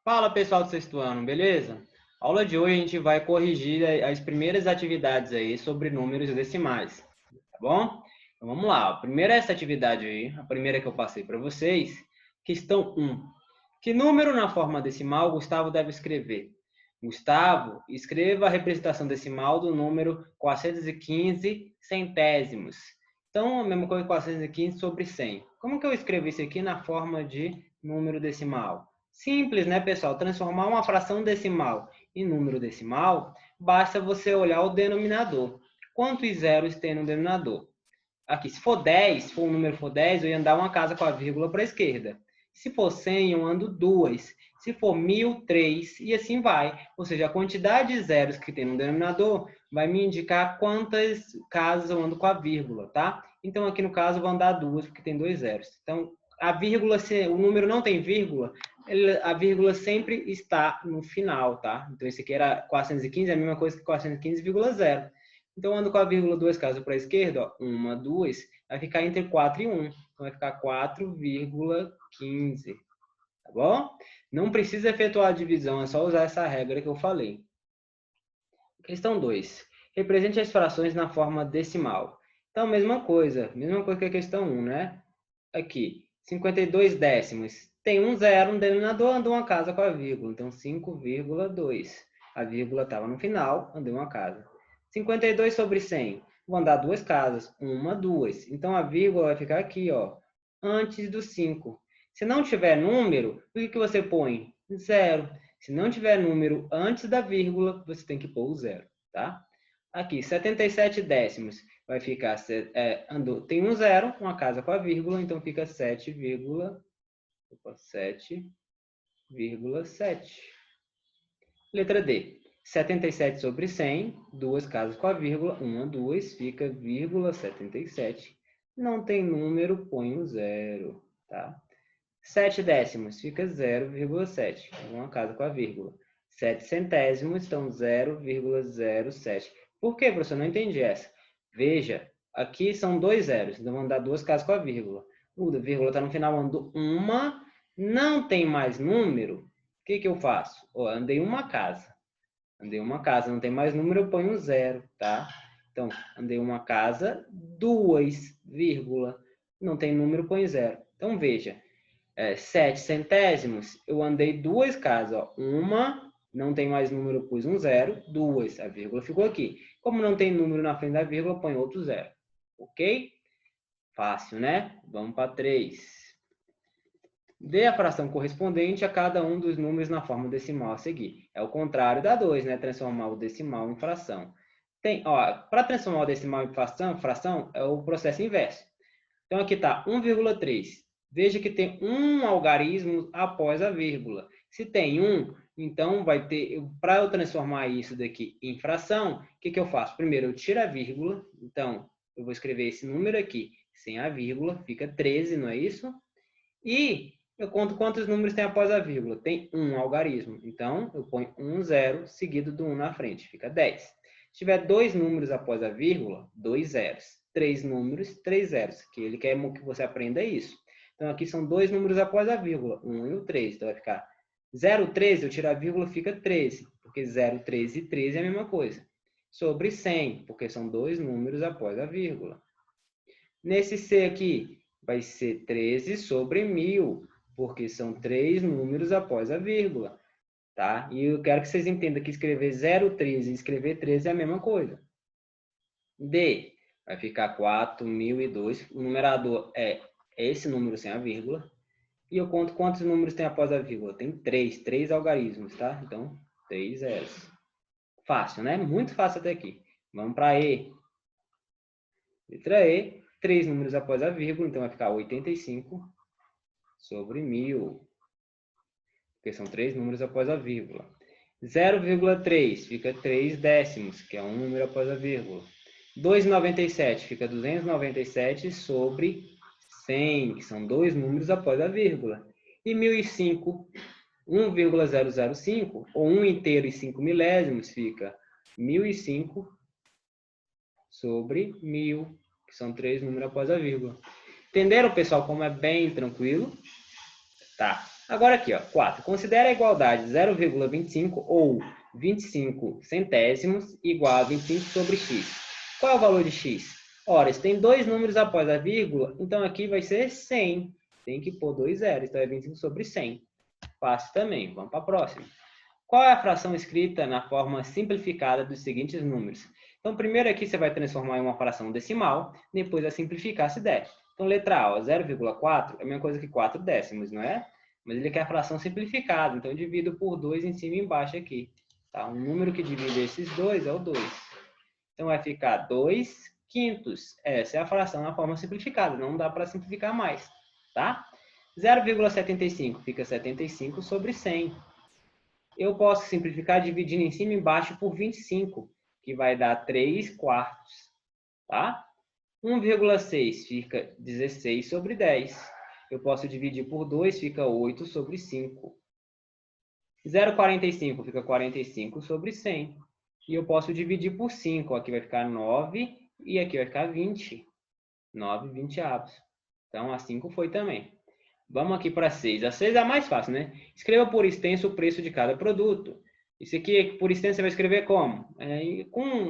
Fala pessoal do sexto ano, beleza? Aula de hoje a gente vai corrigir as primeiras atividades aí sobre números decimais, tá bom? Então vamos lá, a primeira é essa atividade aí, a primeira que eu passei para vocês, questão 1. Que número na forma decimal Gustavo deve escrever? Gustavo, escreva a representação decimal do número 415 centésimos. Então, a mesma coisa que 415 sobre 100. Como que eu escrevo isso aqui na forma de número decimal? Simples, né, pessoal? Transformar uma fração decimal em número decimal, basta você olhar o denominador. Quantos zeros tem no denominador? Aqui, se for 10, se for um número for 10, eu ia andar uma casa com a vírgula para a esquerda. Se for 100, eu ando 2. Se for 1000, 3, e assim vai. Ou seja, a quantidade de zeros que tem no denominador vai me indicar quantas casas eu ando com a vírgula, tá? Então, aqui no caso, eu vou andar 2, porque tem 2 zeros. Então, a vírgula, se o número não tem vírgula, a vírgula sempre está no final, tá? Então, esse aqui era 415, é a mesma coisa que 415,0. Então, ando com a vírgula 2 casas para a esquerda, ó, 1, 2, vai ficar entre 4 e 1. Então, vai ficar 4,15. Tá bom? Não precisa efetuar a divisão, é só usar essa regra que eu falei. Questão 2. Represente as frações na forma decimal. Então, mesma coisa que a questão 1, né? Aqui, 52 décimos. Tem um zero no denominador, andou uma casa com a vírgula. Então, 5,2. A vírgula estava no final, andei uma casa. 52 sobre 100. Vou andar duas casas. 1, 2. Então, a vírgula vai ficar aqui, ó, antes do 5. Se não tiver número, o que você põe? Zero. Se não tiver número antes da vírgula, você tem que pôr o zero, tá? Aqui, 77 décimos. Vai ficar, tem um zero, uma casa com a vírgula, então fica 7,7. Letra D. 77 sobre 100, duas casas com a vírgula, 1, 2, fica vírgula 77. Não tem número, põe um zero, tá? 7 décimos, fica 0,7, uma casa com a vírgula. 7 centésimos, então 0,07. Por que, professor? Não entendi essa. Veja, aqui são dois zeros, então vamos dar duas casas com a vírgula. O da vírgula está no final, ando uma, não tem mais número, o que eu faço? Andei uma casa. Andei uma casa, não tem mais número, eu ponho um zero, tá? Então, andei uma casa, duas, vírgula, não tem número, põe zero. Então, veja, 7 centésimos, eu andei duas casas. Ó. Uma, não tem mais número, pus um zero. Duas, a vírgula ficou aqui. Como não tem número na frente da vírgula, põe outro zero. Ok? Fácil, né? Vamos para 3. Dê a fração correspondente a cada um dos números na forma decimal a seguir. É o contrário da 2, né? Transformar o decimal em fração. Para transformar o decimal em fração é o processo inverso. Então, aqui está 1,3. Veja que tem um algarismo após a vírgula. Se tem um, então vai ter... Para eu transformar isso daqui em fração, o que eu faço? Primeiro, eu tiro a vírgula. Então, eu vou escrever esse número aqui sem a vírgula. Fica 13, não é isso? E eu conto quantos números tem após a vírgula. Tem um algarismo. Então, eu ponho um zero seguido do 1 na frente. Fica 10. Se tiver dois números após a vírgula, dois zeros. Três números, três zeros. Que ele quer que você aprenda isso. Então, aqui são dois números após a vírgula. 1 e o 3. Então, vai ficar 0,13. Eu tiro a vírgula, fica 13. Porque 0, 13 e 13 é a mesma coisa. Sobre 100, porque são dois números após a vírgula. Nesse C aqui, vai ser 13 sobre 1000, porque são três números após a vírgula, tá? E eu quero que vocês entendam que escrever 0,13 e escrever 13 é a mesma coisa. D, vai ficar 4002, o numerador é esse número sem a vírgula, e eu conto quantos números tem após a vírgula. Tem três algarismos, tá? Então, 3 zeros. Fácil, né? Muito fácil até aqui. Vamos para E. Letra E, três números após a vírgula, então vai ficar 85 sobre 1000, porque são três números após a vírgula. 0,3 fica 3 décimos, que é um número após a vírgula. 2,97 fica 297 sobre 100, que são dois números após a vírgula. E 1005, 1,005, ou 1 inteiro e 5 milésimos, fica 1005 sobre 1000, que são três números após a vírgula. Entenderam, pessoal, como é bem tranquilo? Tá. Agora aqui, ó, 4. Considera a igualdade 0,25 ou 25 centésimos igual a 25 sobre x. Qual é o valor de x? Ora, se tem dois números após a vírgula, então aqui vai ser 100. Tem que pôr 2 zeros, então é 25 sobre 100. Fácil também. Vamos para a próxima. Qual é a fração escrita na forma simplificada dos seguintes números? Então, primeiro aqui você vai transformar em uma fração decimal, depois vai simplificar se der. Então, letra A, 0,4 é a mesma coisa que 4 décimos, não é? Mas ele quer a fração simplificada, então eu divido por 2 em cima e embaixo aqui. Tá? Um número que divide esses dois é o 2. Então, vai ficar 2 quintos. Essa é a fração na forma simplificada, não dá para simplificar mais. Tá? 0,75 fica 75 sobre 100. Eu posso simplificar dividindo em cima e embaixo por 25, que vai dar 3 quartos. Tá? 1,6 fica 16 sobre 10. Eu posso dividir por 2, fica 8 sobre 5. 0,45 fica 45 sobre 100. E eu posso dividir por 5. Aqui vai ficar 9 e aqui vai ficar 20. 9 20avos. Então, a 5 foi também. Vamos aqui para 6. A 6 é a mais fácil, né? Escreva por extenso o preço de cada produto. Isso aqui, por extenso, você vai escrever como?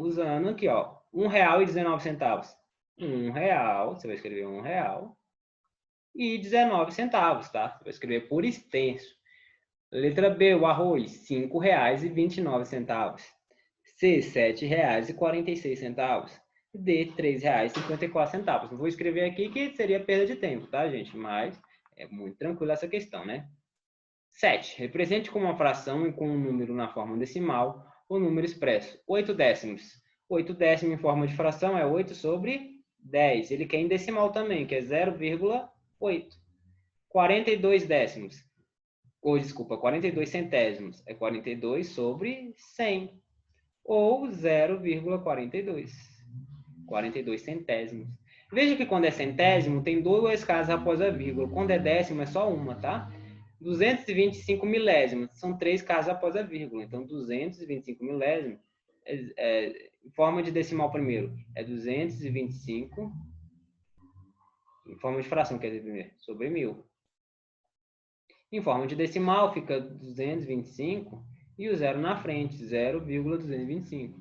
Usando aqui, ó, R$1,19. R$1, você vai escrever R$1,19, tá? Você vai escrever por extenso. Letra B, o arroz, R$5,29. C, R$7,46. D, R$3,54. Não vou escrever aqui que seria perda de tempo, tá, gente? Mas é muito tranquilo essa questão, né? 7. Represente com uma fração e com um número na forma decimal o número expresso. 8 décimos. 8 décimos em forma de fração é 8 sobre 10. Ele quer em decimal também, que é 0,8. 42 décimos. Ou, desculpa, 42 centésimos. É 42 sobre 100. Ou 0,42. 42 centésimos. Veja que quando é centésimo, tem duas casas após a vírgula. Quando é décimo, é só uma, tá? 225 milésimos. São 3 casas após a vírgula. Então, 225 milésimos, em forma de decimal primeiro, é 225, em forma de fração, quer dizer, primeiro, sobre 1000. Em forma de decimal, fica 225 e o zero na frente, 0,225.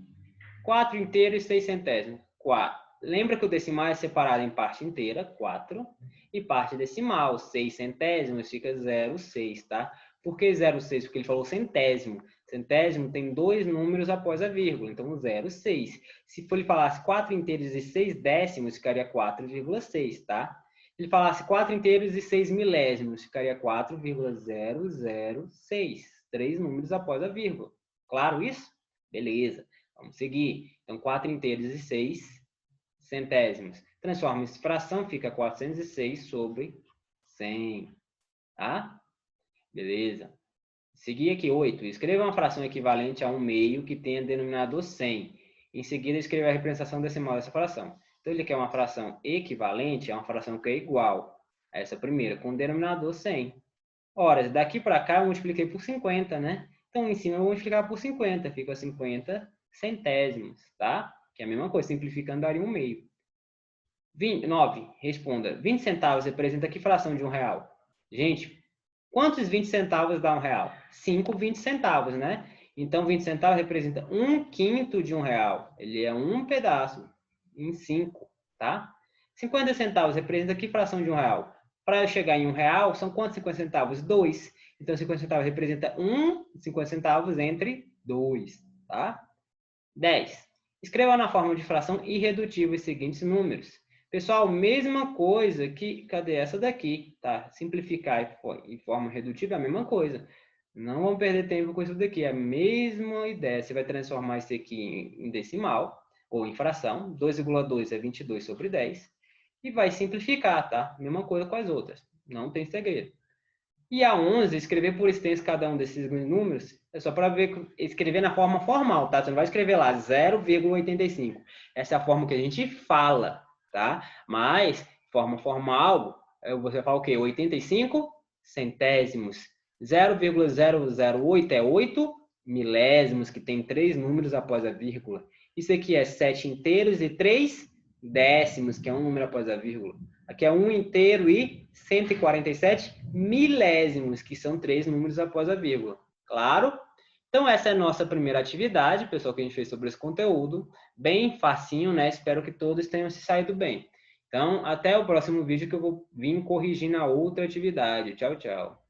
4 inteiros e 6 centésimos. 4. Lembra que o decimal é separado em parte inteira, 4, e parte decimal, 6 centésimos, fica 0,6, tá? Por que 0,6? Porque ele falou centésimo. Centésimo tem dois números após a vírgula, então 0,6. Se ele falasse 4 inteiros e 6 décimos, ficaria 4,6, tá? Se ele falasse 4 inteiros e 6 milésimos, ficaria 4,006. 3 números após a vírgula. Claro isso? Beleza. Vamos seguir. Então, 4 inteiros e 6 centésimos. Transforma em fração, fica 406 sobre 100. Tá? Beleza. Seguir aqui, 8. Escreva uma fração equivalente a 1/2 que tenha denominador 100. Em seguida, escreva a representação decimal dessa fração. Então, ele quer uma fração equivalente a uma fração que é igual a essa primeira, com denominador 100. Ora, daqui para cá eu multipliquei por 50, né? Então, em cima eu vou multiplicar por 50. Fica 50 centésimos, tá? Que é a mesma coisa, simplificando daria 1/2. 9. Responda. 20 centavos representa que fração de R$1? Gente, quantos 20 centavos dá R$1? 5 20 centavos, né? Então, 20 centavos representa 1/5 de R$1. Ele é um pedaço em 5, tá? 50 centavos representa que fração de R$1? Para eu chegar em R$1, são quantos 50 centavos? 2. Então, 50 centavos representa 50 centavos entre 2, tá? 10. Escreva na forma de fração irredutível os seguintes números. Pessoal, mesma coisa que... Cadê essa daqui? Tá? Simplificar em forma redutível é a mesma coisa. Não vamos perder tempo com isso daqui. É a mesma ideia. Você vai transformar isso aqui em decimal ou em fração. 2,2 é 22 sobre 10. E vai simplificar, tá? Mesma coisa com as outras. Não tem segredo. E a 11, escrever por extenso cada um desses números, é só para ver, escrever na forma formal, tá? Você não vai escrever lá 0,85. Essa é a forma que a gente fala, tá? Mas, forma formal, você fala o quê? 85 centésimos. 0,008 é 8 milésimos, que tem 3 números após a vírgula. Isso aqui é 7 inteiros e 3 décimos, que é um número após a vírgula. Aqui é 1 inteiro e 147 milésimos, que são 3 números após a vírgula. Claro? Então, essa é a nossa primeira atividade, pessoal, que a gente fez sobre esse conteúdo. Bem facinho, né? Espero que todos tenham se saído bem. Então, até o próximo vídeo que eu vou vir corrigir na outra atividade. Tchau, tchau.